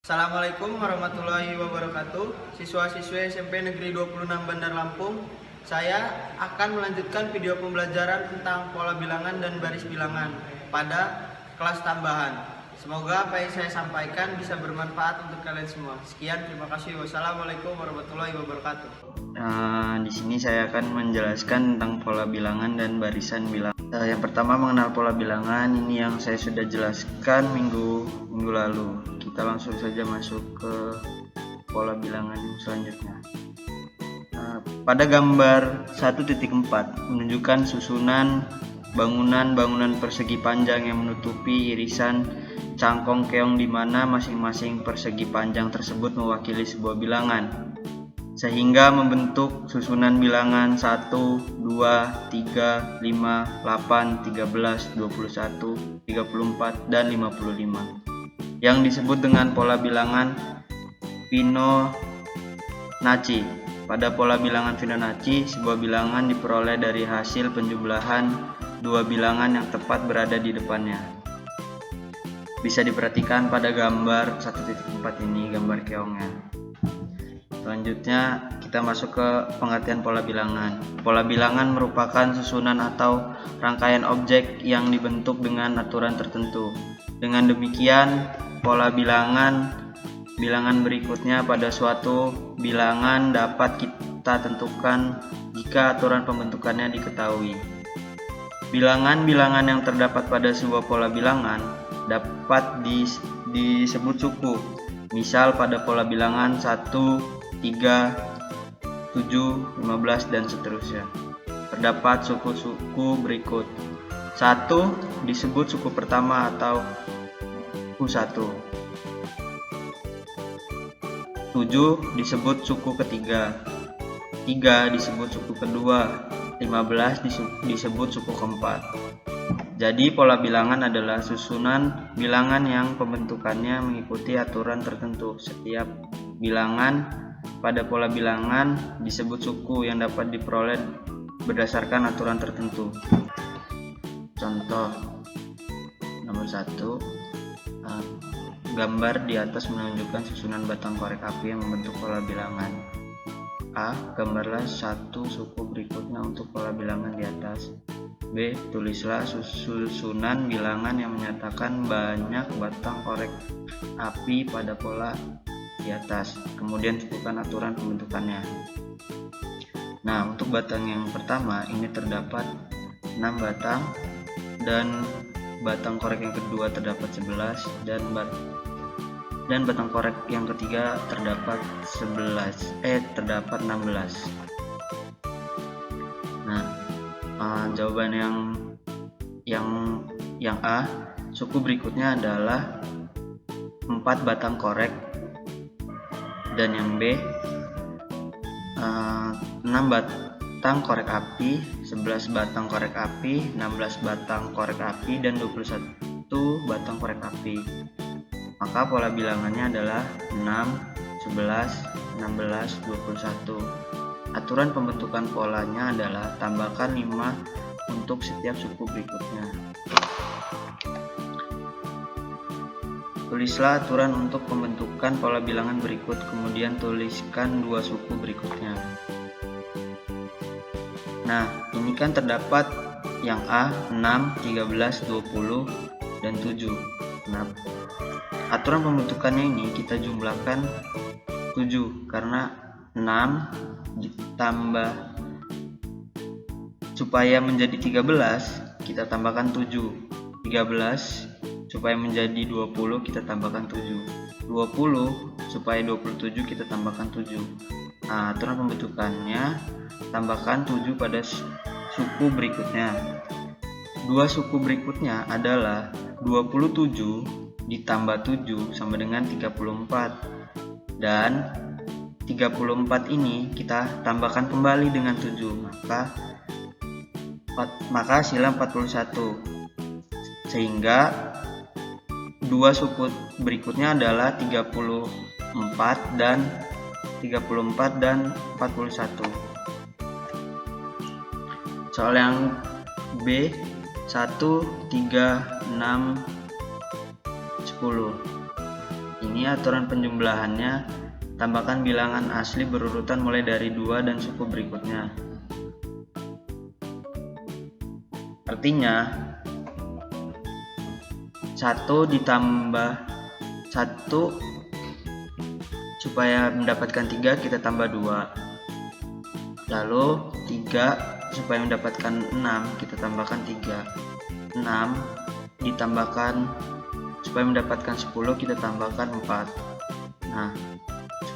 Assalamualaikum warahmatullahi wabarakatuh. Siswa-siswi SMP Negeri 26 Bandar Lampung, saya akan melanjutkan video pembelajaran tentang pola bilangan dan baris bilangan pada kelas tambahan. Semoga apa yang saya sampaikan bisa bermanfaat untuk kalian semua. Sekian, terima kasih. Wassalamualaikum warahmatullahi wabarakatuh. Di sini saya akan menjelaskan tentang pola bilangan dan barisan bilangan. Yang pertama, mengenal pola bilangan. Ini yang saya sudah jelaskan minggu lalu. Kita langsung saja masuk ke pola bilangan selanjutnya. Pada gambar 1.4 menunjukkan susunan bangunan persegi panjang yang menutupi irisan cangkong keong, di mana masing-masing persegi panjang tersebut mewakili sebuah bilangan, sehingga membentuk susunan bilangan 1, 2, 3, 5, 8, 13, 21, 34, dan 55 yang disebut dengan pola bilangan Fibonacci. Pada pola bilangan Fibonacci, sebuah bilangan diperoleh dari hasil penjumlahan dua bilangan yang tepat berada di depannya. Bisa diperhatikan pada gambar 1.4 ini, gambar keongnya. Selanjutnya kita masuk ke pengertian pola bilangan. Pola bilangan merupakan susunan atau rangkaian objek yang dibentuk dengan aturan tertentu. Dengan demikian, pola bilangan berikutnya pada suatu bilangan dapat kita tentukan jika aturan pembentukannya diketahui. Bilangan-bilangan yang terdapat pada sebuah pola bilangan dapat disebut suku. Misal pada pola bilangan 1, 3, 7, 15, dan seterusnya. Terdapat suku-suku berikut. 1 disebut suku pertama atau U1. 7 disebut suku ketiga. 3 disebut suku kedua. 15 disebut suku keempat. Jadi pola bilangan adalah susunan bilangan yang pembentukannya mengikuti aturan tertentu. Setiap bilangan pada pola bilangan disebut suku yang dapat diperoleh berdasarkan aturan tertentu. Contoh nomor 1, gambar di atas menunjukkan susunan batang korek api yang membentuk pola bilangan. A. Gambarlah satu suku berikutnya untuk pola bilangan di atas. B. Tulislah susunan bilangan yang menyatakan banyak batang korek api pada pola di atas. Kemudian tentukan aturan pembentukannya. Nah, untuk batang yang pertama ini terdapat 6 batang, dan batang korek yang kedua terdapat 11, dan batang korek yang ketiga terdapat 16. Nah, jawaban yang A, suku berikutnya adalah 4 batang korek, dan yang B 6 batang korek api, 11 batang korek api, 16 batang korek api, dan 21 batang korek api. Maka pola bilangannya adalah 6, 11, 16, 21. Aturan pembentukan polanya adalah tambahkan 5 untuk setiap suku berikutnya. Tulislah aturan untuk pembentukan pola bilangan berikut, kemudian tuliskan 2 suku berikutnya. Nah, ini kan terdapat yang A 6, 13, 20, dan 7. Nah, aturan pembentukannya ini kita jumlahkan 7, karena 6 ditambah supaya menjadi 13 kita tambahkan 7. 13 supaya menjadi 20 kita tambahkan 7. 20 supaya 27 kita tambahkan 7. Nah, aturan pembentukannya tambahkan 7 pada suku berikutnya. 2 suku berikutnya adalah 27 ditambah 7 sama dengan 34, dan 34 ini kita tambahkan kembali dengan 7, maka hasilnya 41. Sehingga 2 suku berikutnya adalah 34 dan 41. Soal yang B 1, 3, 6, 10. Ini aturan penjumlahannya. Tambahkan bilangan asli berurutan mulai dari 2 dan suku berikutnya. Artinya 1 ditambah 1, supaya mendapatkan 3 kita tambah 2. Lalu 3 supaya mendapatkan 6 kita tambahkan 3. 6 ditambahkan supaya mendapatkan 10 kita tambahkan 4. Nah,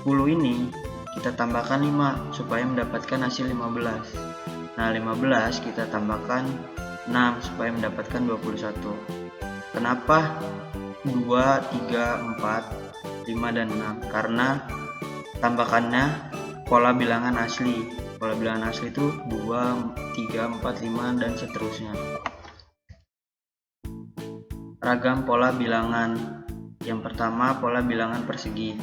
10 ini kita tambahkan 5 supaya mendapatkan hasil 15. Nah, 15 kita tambahkan 6 supaya mendapatkan 21. Kenapa 2, 3, 4, 5, dan 6? Karena tambahkannya pola bilangan asli. Pola bilangan asli itu 2, 3, 4, 5, dan seterusnya. Ragam pola bilangan. Yang pertama, pola bilangan persegi.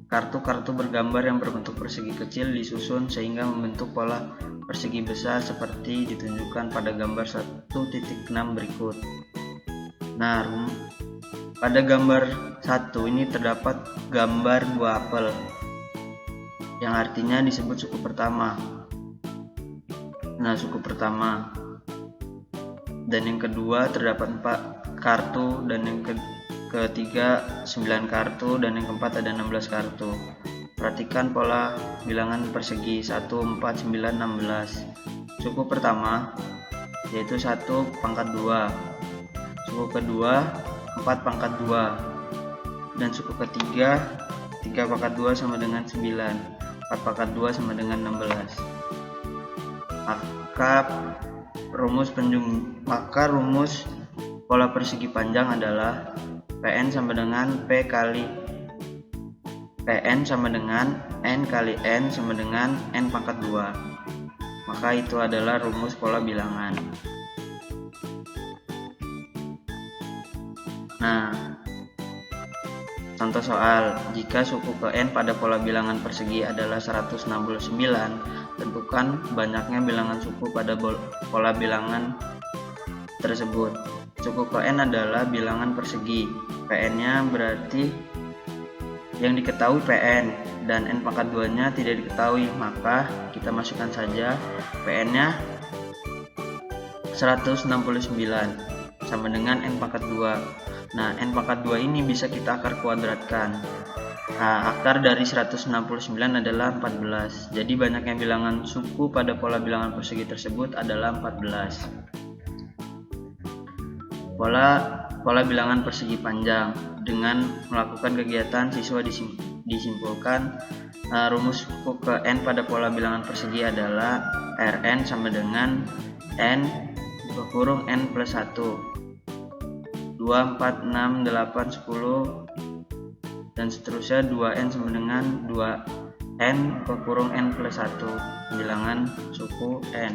Kartu-kartu bergambar yang berbentuk persegi kecil disusun sehingga membentuk pola persegi besar seperti ditunjukkan pada gambar 1.6 berikut. Nah, pada gambar 1 ini terdapat gambar buah apel, yang artinya disebut suku pertama. Nah, suku pertama. Dan yang kedua terdapat 4 kartu, dan yang ketiga 9 kartu, dan yang keempat ada 16 kartu. Perhatikan pola bilangan persegi 1, 4, 9, 16. Suku pertama yaitu 1 pangkat 2, suku kedua 4 pangkat 2, dan suku ketiga 3 pangkat 2 sama dengan 9, 4 pangkat 2 sama dengan 16. Maka rumus pola persegi panjang adalah PN sama dengan PN sama dengan N kali N sama dengan N pangkat 2. Maka itu adalah rumus pola bilangan. Nah, contoh soal, jika suku ke N pada pola bilangan persegi adalah 169, tentukan banyaknya bilangan suku pada pola bilangan tersebut. Suku ke N adalah bilangan persegi. PN-nya berarti yang diketahui PN dan N pangkat 2-nya tidak diketahui, maka kita masukkan saja PN-nya 169 sama dengan N pangkat 2. Nah, N pangkat 2 ini bisa kita akar kuadratkan. Nah, akar dari 169 adalah 14. Jadi banyaknya bilangan suku pada pola bilangan persegi tersebut adalah 14. Pola bilangan persegi panjang. Dengan melakukan kegiatan, siswa disimpulkan rumus suku ke N pada pola bilangan persegi adalah Rn sama dengan N kurung N plus 1. 2, 4, 6, 8, 10, dan seterusnya. 2N sama dengan 2N kurung N plus 1, bilangan suku N.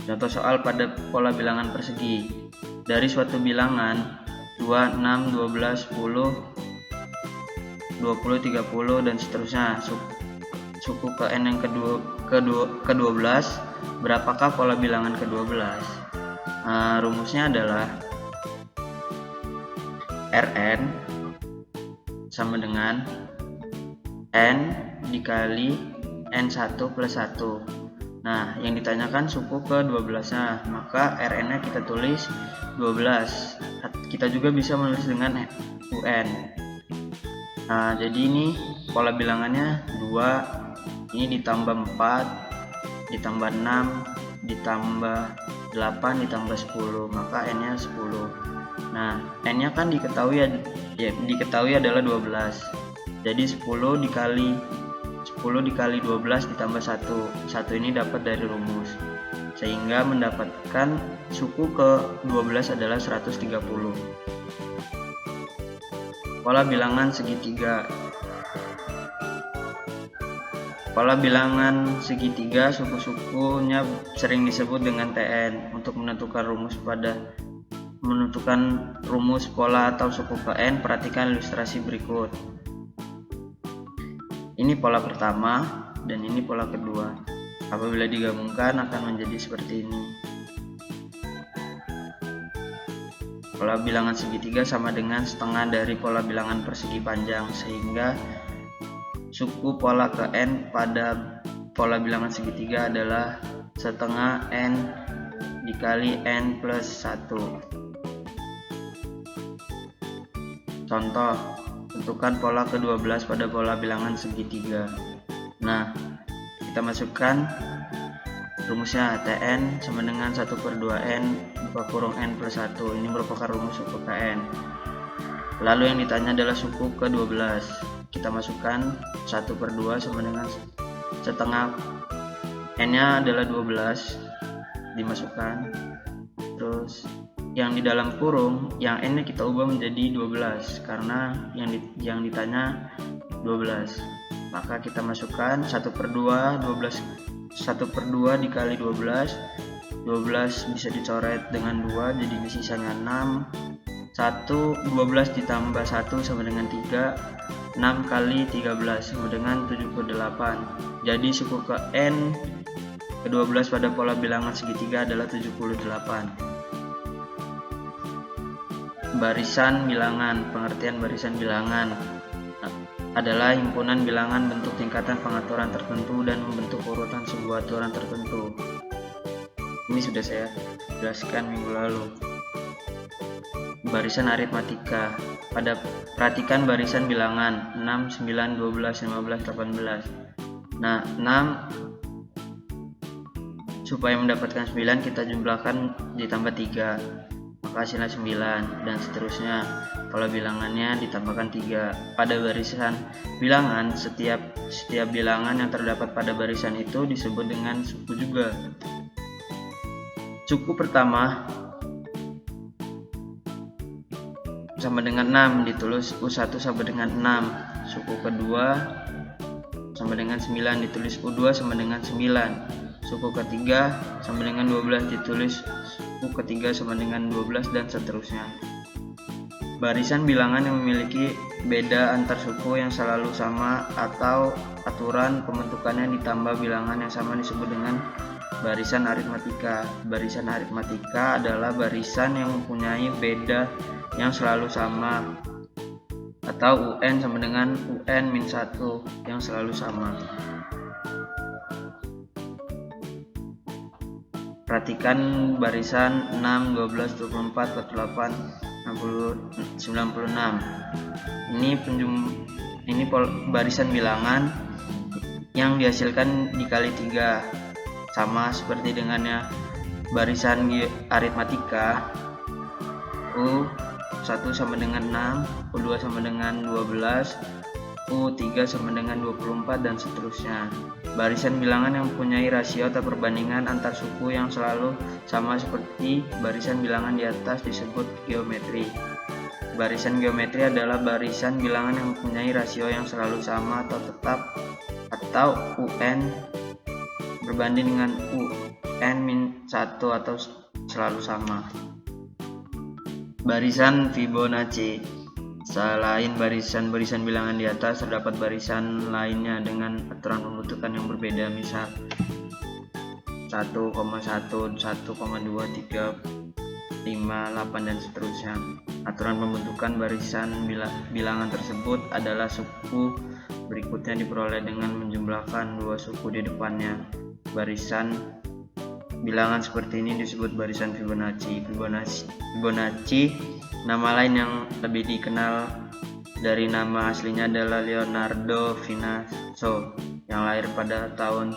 Contoh soal pada pola bilangan persegi. Dari suatu bilangan 2, 6, 12, 10, 20, 30, dan seterusnya. Suku ke N yang ke-12, berapakah pola bilangan ke-12? Rumusnya adalah Rn sama dengan N dikali N1 plus 1. Nah, yang ditanyakan suku ke-12-nya, maka Rn-nya kita tulis 12. Kita juga bisa menulis dengan UN. Nah, jadi ini pola bilangannya 2, ini ditambah 4, ditambah 6, ditambah 8, ditambah 10, maka N-nya 10. Nah, N-nya kan diketahui adalah 12. Jadi 10 dikali 12 ditambah 1. 1 ini dapat dari rumus. Sehingga mendapatkan suku ke-12 adalah 130. Pola bilangan segitiga. Pola bilangan segitiga suku-sukunya sering disebut dengan TN. Untuk menentukan rumus pola atau suku ke N, perhatikan ilustrasi berikut. Ini pola pertama dan ini pola kedua. Apabila digabungkan akan menjadi seperti ini. Pola bilangan segitiga sama dengan setengah dari pola bilangan persegi panjang, sehingga suku pola ke n pada pola bilangan segitiga adalah setengah n dikali n plus 1. Contoh, tentukan pola ke-12 pada pola bilangan segitiga. Nah, kita masukkan rumusnya. Tn sama dengan 1/2n buka kurung n plus 1. Ini merupakan rumus suku Kn. Lalu yang ditanya adalah suku ke-12. Kita masukkan 1/2 sama dengan setengah n nya adalah 12, dimasukkan. Terus yang di dalam kurung, yang n nya kita ubah menjadi 12 karena yang ditanya 12. Maka kita masukkan 1/2, 1/2 dikali 12 bisa dicoret dengan 2, jadi ini sisanya 6. 12 ditambah 1 sama dengan 3. 6 kali 13 sama dengan 78. Jadi suku ke n ke-12 pada pola bilangan segitiga adalah 78. Barisan bilangan. Pengertian barisan bilangan adalah himpunan bilangan bentuk tingkatan pengaturan tertentu dan membentuk urutan sebuah aturan tertentu. Ini sudah saya jelaskan minggu lalu. Barisan aritmatika. Perhatikan barisan bilangan 6, 9, 12, 15, 18. Nah, 6 supaya mendapatkan 9 kita jumlahkan ditambah 3, maka hasilnya 9, dan seterusnya. Pola bilangannya ditambahkan 3. Pada barisan bilangan, setiap bilangan yang terdapat pada barisan itu disebut dengan suku juga. Suku pertama sama dengan 6, ditulis U1 sama dengan 6. Suku kedua sama dengan 9, ditulis U2 sama dengan 9. Suku ketiga sama dengan 12, ditulis suku ketiga sama dengan 12, dan seterusnya. Barisan bilangan yang memiliki beda antar suku yang selalu sama atau aturan pembentukannya ditambah bilangan yang sama disebut dengan barisan aritmatika. Barisan aritmatika adalah barisan yang mempunyai beda yang selalu sama, atau UN sama dengan UN-1 yang selalu sama. Perhatikan barisan 6, 12, 24, 48, 60, 96. Ini barisan bilangan yang dihasilkan dikali 3, sama seperti dengannya barisan aritmatika. U1 sama dengan 6, U2 sama dengan 12, U3 sama dengan 24, dan seterusnya. Barisan bilangan yang mempunyai rasio atau perbandingan antar suku yang selalu sama seperti barisan bilangan di atas disebut geometri. Barisan geometri adalah barisan bilangan yang mempunyai rasio yang selalu sama atau tetap, atau UN berbanding dengan UN-1 atau selalu sama. Barisan Fibonacci. Selain barisan-barisan bilangan di atas, terdapat barisan lainnya dengan aturan pembentukan yang berbeda, misal 1,1, 1,2, 3, 5, 8, dan seterusnya. Aturan pembentukan barisan bilangan tersebut adalah suku berikutnya diperoleh dengan menjumlahkan 2 suku di depannya. Barisan bilangan seperti ini disebut barisan Fibonacci. Fibonacci, nama lain yang lebih dikenal dari nama aslinya adalah Leonardo Vinazzo, yang lahir pada tahun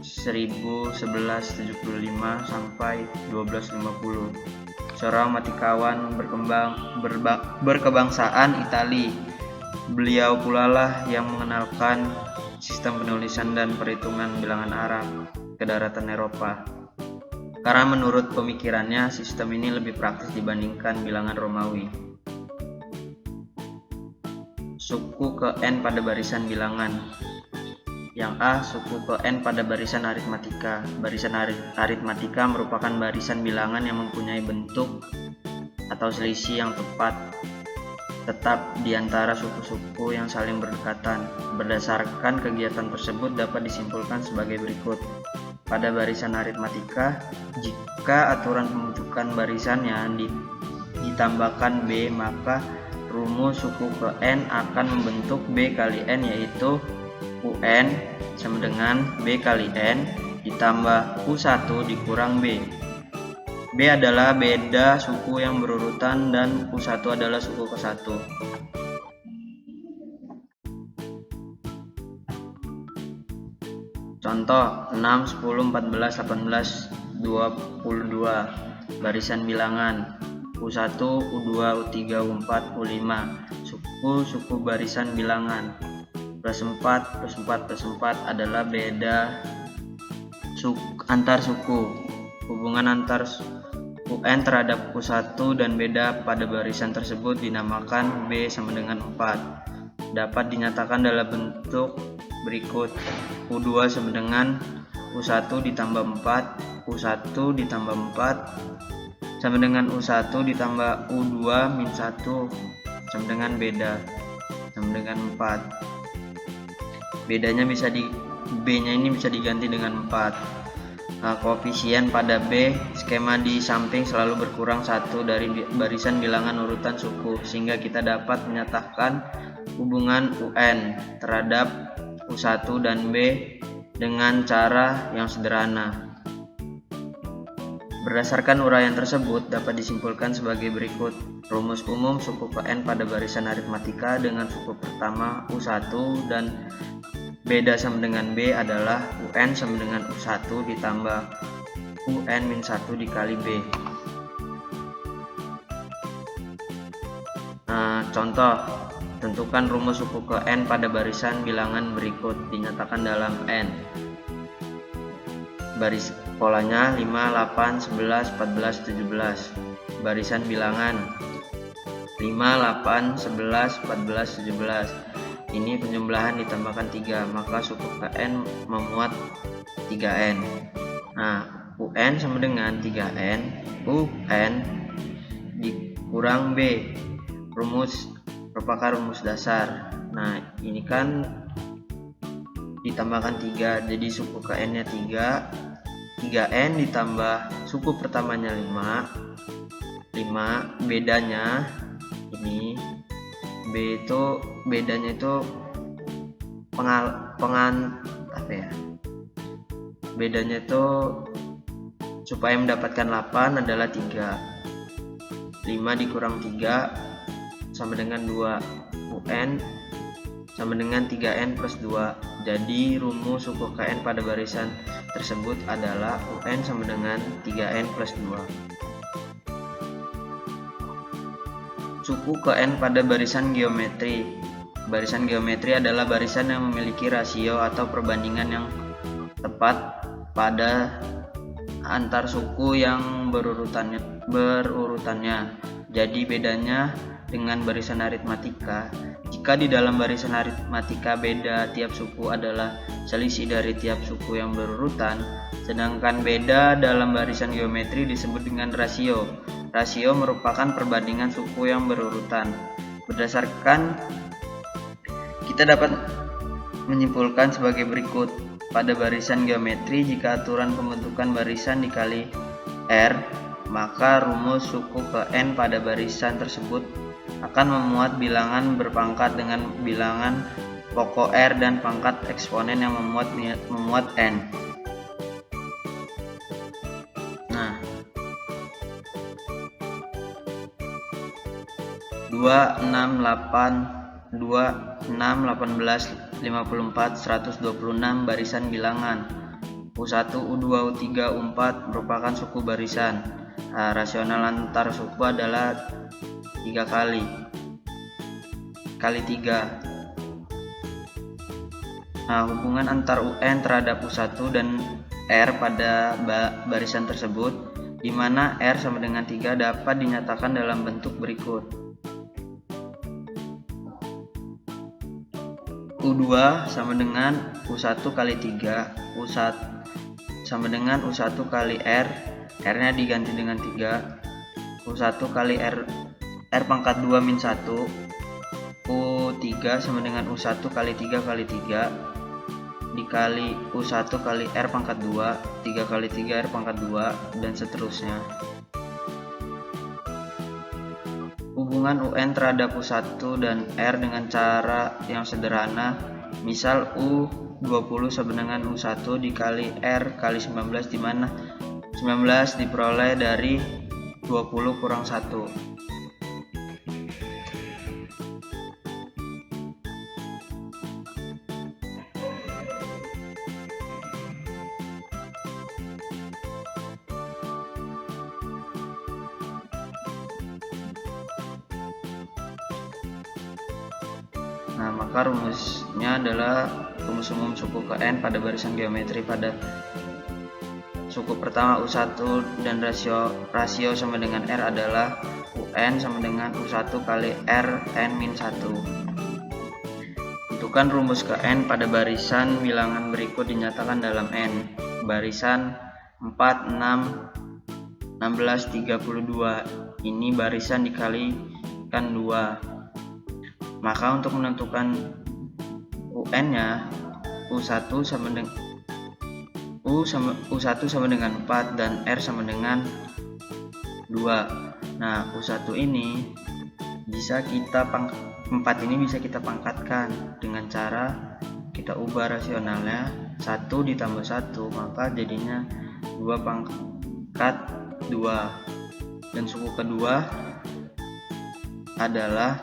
1175 sampai 1250. Seorang matematika berkebangsaan Itali. Beliau pula lah yang mengenalkan sistem penulisan dan perhitungan bilangan Arab ke daratan Eropa. Karena menurut pemikirannya, sistem ini lebih praktis dibandingkan bilangan Romawi. Suku ke N pada barisan bilangan. Yang A, suku ke N pada barisan aritmatika. Barisan aritmatika merupakan barisan bilangan yang mempunyai bentuk atau selisih yang tetap di antara suku-suku yang saling berdekatan. Berdasarkan kegiatan tersebut dapat disimpulkan sebagai berikut. Pada barisan aritmatika, jika aturan pembentukan barisannya ditambahkan B, maka rumus suku ke N akan membentuk B kali N, yaitu UN sama dengan B kali N ditambah U1 dikurang B. B adalah beda suku yang berurutan dan U1 adalah suku ke-1. Contoh 6, 10, 14, 18, 22 barisan bilangan U1, U2, U3, U4, U5 suku barisan bilangan plus 4 adalah beda antar suku. Hubungan antar UN terhadap U1 dan beda pada barisan tersebut dinamakan B sama dengan 4. Dapat dinyatakan dalam bentuk berikut: U2 sama dengan U1 ditambah 4, U1 ditambah 4 sama dengan U1 ditambah U2 min 1 sama dengan beda sama dengan 4. Bedanya B-nya ini bisa diganti dengan 4. Koefisien pada B skema di samping selalu berkurang 1 dari barisan bilangan urutan suku, sehingga kita dapat menyatakan hubungan UN terhadap U1 dan B dengan cara yang sederhana. Berdasarkan uraian tersebut dapat disimpulkan sebagai berikut: rumus umum suku ke N pada barisan aritmatika dengan suku pertama U1 dan beda sama dengan B adalah UN sama dengan U1 ditambah UN min 1 dikali B. Contoh, tentukan rumus suku ke N pada barisan bilangan berikut dinyatakan dalam N. Polanya 5, 8, 11, 14, 17. Barisan bilangan 5, 8, 11, 14, 17. Ini penjumlahan ditambahkan 3, maka suku KN memuat 3N. UN sama dengan 3N, UN dikurang B. Rumus merupakan rumus dasar. Ini kan ditambahkan 3, jadi suku KN-nya 3N ditambah suku pertamanya 5, bedanya ini B itu bedanya itu bedanya itu supaya mendapatkan 8 adalah 3. 5 dikurang 3 sama dengan 2. UN sama dengan 3N plus 2. Jadi rumus suku KN pada barisan tersebut adalah UN sama dengan 3N plus 2. Suku KN pada barisan geometri. Barisan geometri adalah barisan yang memiliki rasio atau perbandingan yang tepat pada antar suku yang berurutannya. Jadi bedanya dengan barisan aritmatika, jika di dalam barisan aritmatika beda tiap suku adalah selisih dari tiap suku yang berurutan, sedangkan beda dalam barisan geometri disebut dengan rasio. Rasio merupakan perbandingan suku yang berurutan. Berdasarkan, kita dapat menyimpulkan sebagai berikut: pada barisan geometri, jika aturan pembentukan barisan dikali R, maka rumus suku ke N pada barisan tersebut akan memuat bilangan berpangkat dengan bilangan pokok R dan pangkat eksponen yang memuat N. 2, 6, 8, 2, 6, 18, 54, 126 barisan bilangan. U1, U2, U3, U4 merupakan suku barisan. Rasional antar suku adalah 3 kali 3. Hubungan antar UN terhadap U1 dan R pada barisan tersebut, di mana R sama dengan 3 dapat dinyatakan dalam bentuk berikut: U2 sama dengan U1 kali 3, U1 sama dengan U1 kali R, R-nya diganti dengan 3, U1 kali R pangkat 2 min 1, U3 sama dengan U1 kali 3 kali 3, dikali U1 kali R pangkat 2, 3 kali 3 R pangkat 2, dan seterusnya. Perhitungan UN terhadap U1 dan R dengan cara yang sederhana. Misal U20 sama dengan U1 dikali R kali 19, di mana 19 diperoleh dari 20 kurang 1. Nah, maka rumusnya adalah rumus umum suku ke N pada barisan geometri pada suku pertama U1 dan rasio sama dengan R adalah UN sama dengan U1 kali R N-1. Tentukan rumus ke N pada barisan bilangan berikut dinyatakan dalam N. Barisan 4, 6, 16, 32. Ini barisan dikalikan 2. Maka untuk menentukan UN-nya U1 sama dengan 4 dan R sama dengan 2. Nah, U1 ini bisa kita 4 ini bisa kita pangkatkan dengan cara kita ubah rasionalnya 1 ditambah 1, maka jadinya 2 pangkat 2. Dan suku kedua adalah,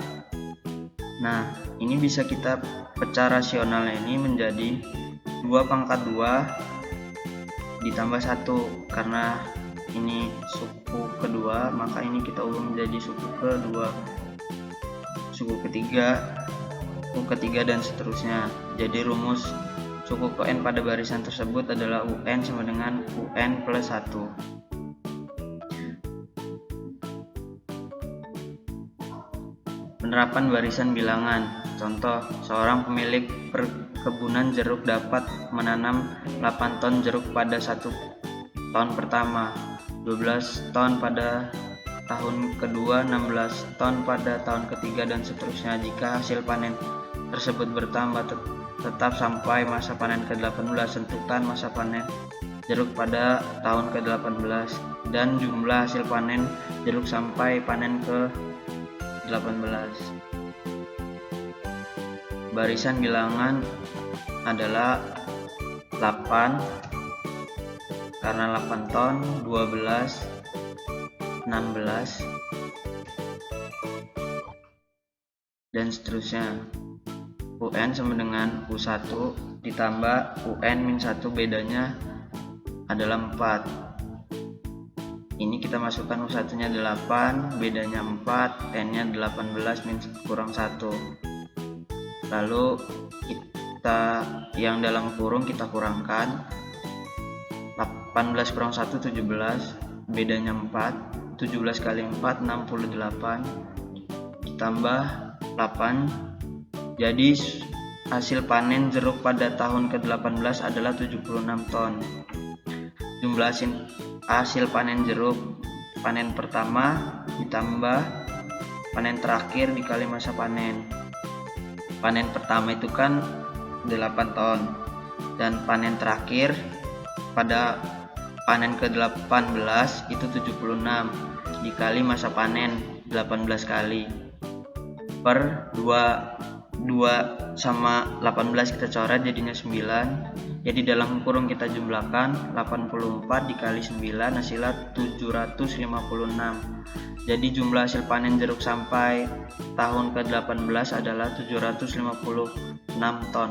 nah, ini bisa kita pecah rasionalnya ini menjadi 2 pangkat 2 ditambah 1. Karena ini suku kedua, maka ini kita ubah menjadi suku kedua, suku ketiga dan seterusnya. Jadi rumus suku ke N pada barisan tersebut adalah UN sama dengan UN plus 1. Penerapan barisan bilangan. Contoh, seorang pemilik perkebunan jeruk dapat menanam 8 ton jeruk pada 1 tahun pertama, 12 ton pada tahun kedua, 16 ton pada tahun ketiga, dan seterusnya. Jika hasil panen tersebut bertambah tetap sampai masa panen ke-18, tentukan masa panen jeruk pada tahun ke-18 dan jumlah hasil panen jeruk sampai panen ke-18. Barisan bilangan adalah 8 karena 8 ton, 12, 16 dan seterusnya. UN sama dengan U1 ditambah UN-1, bedanya adalah 4. Ini kita masukkan U1 nya 8, bedanya 4, N nya 18 kurang 1. Lalu kita yang dalam kurung kita kurangkan, 18 kurang 1 17, bedanya 4, 17 kali 4 68, ditambah 8. Jadi hasil panen jeruk pada tahun ke-18 adalah 76 ton. Jumlah hasil panen jeruk panen pertama ditambah panen terakhir dikali masa panen. Panen pertama itu kan 8 ton, dan panen terakhir pada panen ke-18 itu 76 dikali masa panen 18 kali per 2 sama 18 kita coret jadinya 9. Jadi dalam kurung kita jumlahkan 84 dikali 9 hasilnya 756. Jadi jumlah hasil panen jeruk sampai tahun ke-18 adalah 756 ton.